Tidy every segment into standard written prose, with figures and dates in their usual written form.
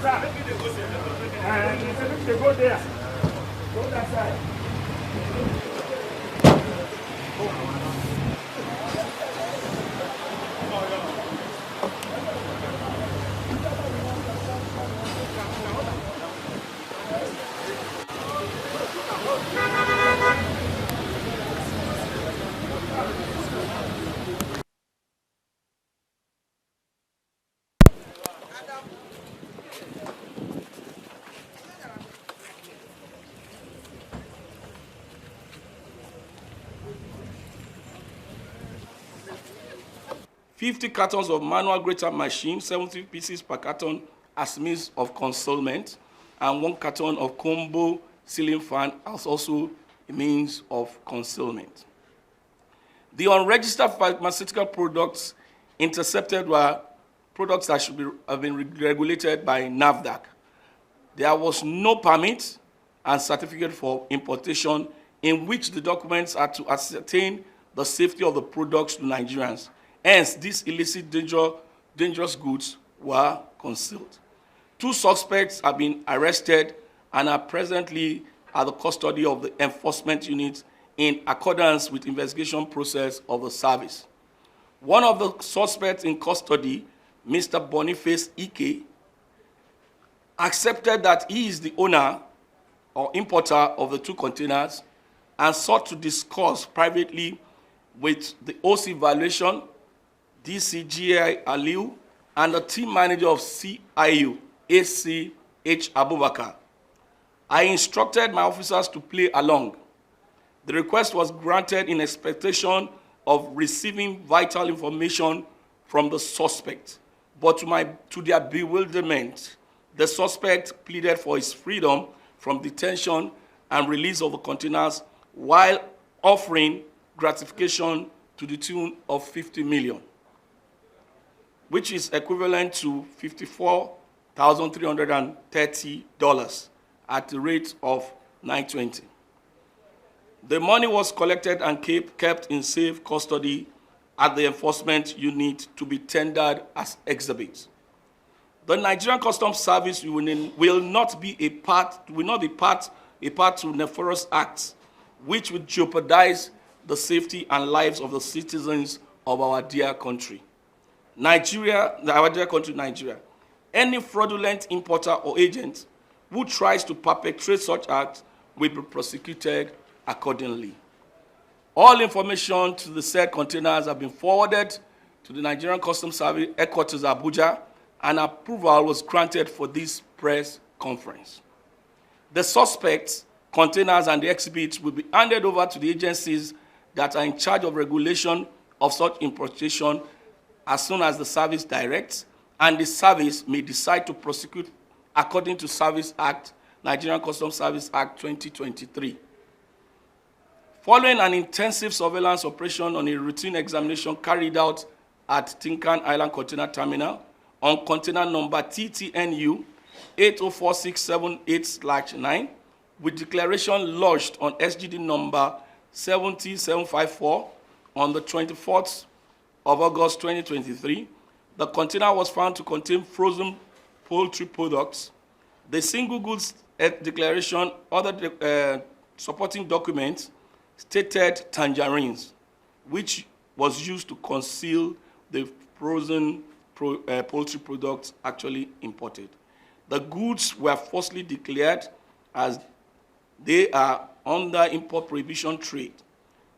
And they go there. Go that side. 50 cartons of manual grater machine, 70 pieces per carton as means of concealment, and 1 carton of combo ceiling fan as also a means of concealment. The unregistered pharmaceutical products intercepted were products that should have been regulated by NAFDAC. There was no permit and certificate for importation in which the documents are to ascertain the safety of the products to Nigerians. Hence, these illicit dangerous goods were concealed. 2 suspects have been arrested and are presently at the custody of the enforcement unit in accordance with investigation process of the service. One of the suspects in custody, Mr. Boniface Ike, accepted that he is the owner or importer of the 2 containers and sought to discuss privately with the OC Valuation, DCGI Aliu, and the team manager of CIU, ACH Abubakar. I instructed my officers to play along. The request was granted in expectation of receiving vital information from the suspect. But to their bewilderment, the suspect pleaded for his freedom from detention and release of the containers while offering gratification to the tune of 50 million, which is equivalent to $54,330 at the rate of $920. The money was collected and kept in safe custody at the enforcement unit to be tendered as exhibits. The Nigerian Customs Service will not be a part to nefarious acts which would jeopardize the safety and lives of the citizens of our dear country. Our dear country, Nigeria. Any fraudulent importer or agent who tries to perpetrate such acts will be prosecuted accordingly. All information to the said containers have been forwarded to the Nigerian Customs Service headquarters Abuja, and approval was granted for this press conference. The suspects, containers, and the exhibits will be handed over to the agencies that are in charge of regulation of such importation as soon as the service directs, and the service may decide to prosecute according to Service Act, Nigerian Customs Service Act 2023. Following an intensive surveillance operation on a routine examination carried out at TINCAN Island Container Terminal on container number TTNU 804678/9, with declaration lodged on SGD number 70754 on the 24th of August 2023, the container was found to contain frozen poultry products. The single goods declaration, other supporting documents, stated tangerines, which was used to conceal the frozen poultry products actually imported. The goods were falsely declared as they are under import prohibition trade.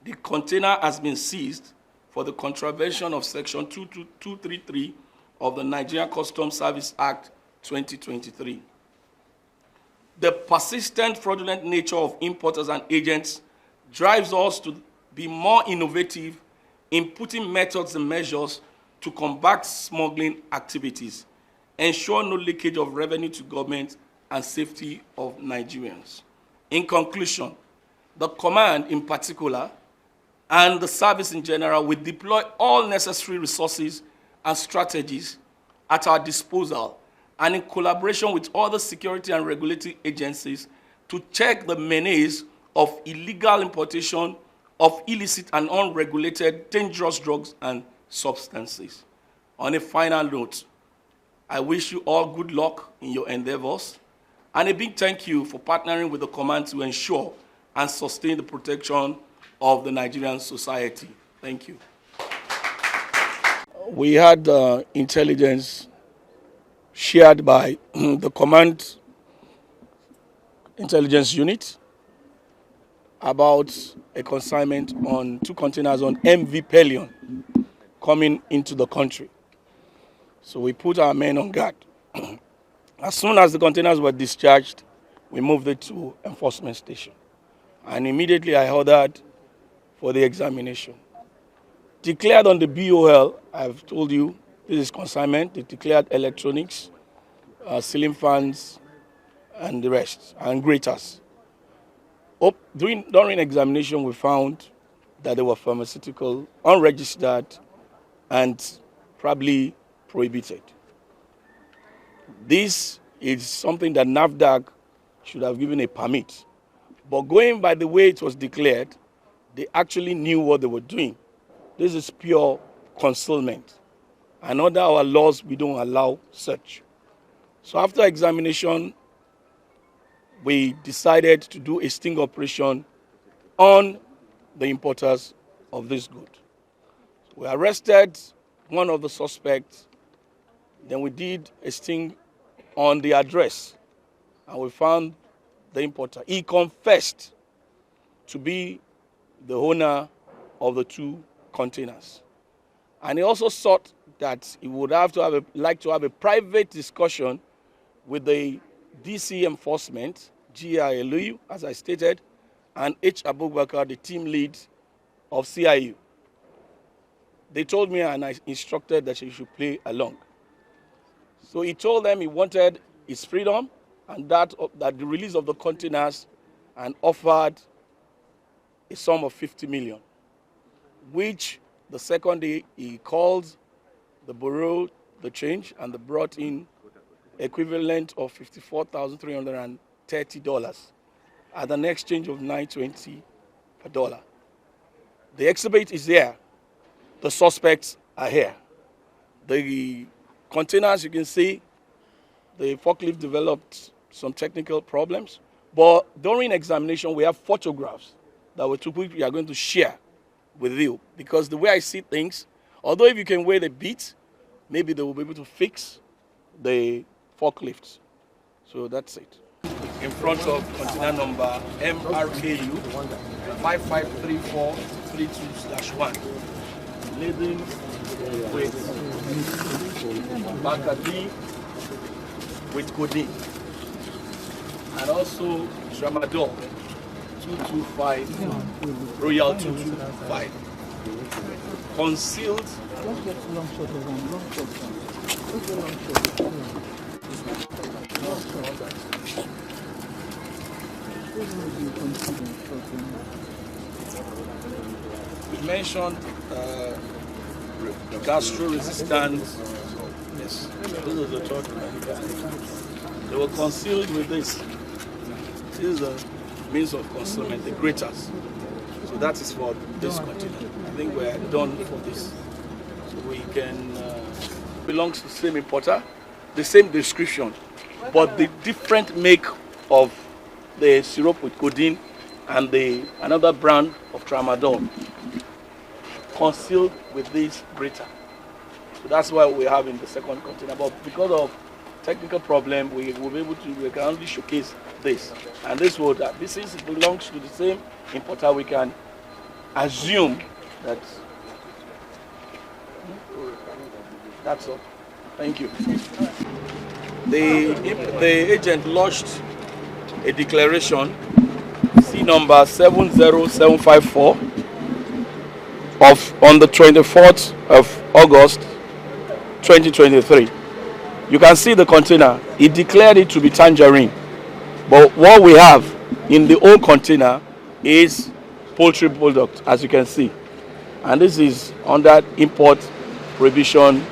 The container has been seized for the contravention of Section 233 of the Nigerian Customs Service Act 2023. The persistent fraudulent nature of importers and agents drives us to be more innovative in putting methods and measures to combat smuggling activities, ensure no leakage of revenue to government, and safety of Nigerians. In conclusion, the command in particular and the service in general will deploy all necessary resources and strategies at our disposal and in collaboration with other security and regulatory agencies to check the menace of illegal importation of illicit and unregulated dangerous drugs and substances. On a final note, I wish you all good luck in your endeavors, and a big thank you for partnering with the command to ensure and sustain the protection of the Nigerian society. Thank you. We had intelligence shared by the command intelligence unit about a consignment on 2 containers on N50m coming into the country. So we put our men on guard. As soon as the containers were discharged, we moved it to enforcement station. And immediately I ordered for the examination. Declared on the BOL, I've told you, this is consignment. They declared electronics, ceiling fans, and the rest, and graters. During examination, we found that they were pharmaceutical, unregistered, and probably prohibited. This is something that NAFDAC should have given a permit. But going by the way it was declared, they actually knew what they were doing. This is pure concealment. And under our laws, we don't allow such. So after examination, we decided to do a sting operation on the importers of this good. We arrested one of the suspects. Then we did a sting on the address, and we found the importer. He confessed to be the owner of the 2 containers. And he also thought that he would have to have like to have a private discussion with the DC enforcement, GILU, as I stated, and H. Abubakar, the team lead of CIU. They told me, and I instructed that he should play along. So he told them he wanted his freedom and that the release of the containers, and offered a sum of 50 million, which the second day he called the bureau, the change, and they brought in equivalent of $54,330 at an exchange of $9.20 per dollar. The exhibit is there. The suspects are here. The containers, you can see, the forklift developed some technical problems. But during examination, we have photographs that we are going to share with you. Because the way I see things, although if you can wait a bit, maybe they will be able to fix the forklifts. So that's it. In front of container number MRKU 553432/1. Laden with Bakadi with Kogi, and also Tramadol 225, Royal 225. Concealed. We mentioned gastro-resistant. Yes, this is the third one. They were concealed with this. This is a means of concealment, the graters. So that is for this container. I think we're done for this. So we can belongs to the same importer, the same description, but the different make of the syrup with codeine and another brand of tramadol concealed with this grater. So that's why we have in the second container. But because of technical problem, we will be able to, we can only showcase this. And this belongs to the same importer. We can assume that that's all. Thank you. The agent lodged a declaration, C number 70754, on the 24th of August 2023. You can see the container. He declared it to be tangerine. But what we have in the old container is poultry product, as you can see. And this is under import prohibition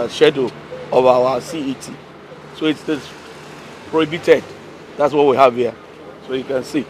schedule of our CET. So it's this prohibited. That's what we have here. So you can see.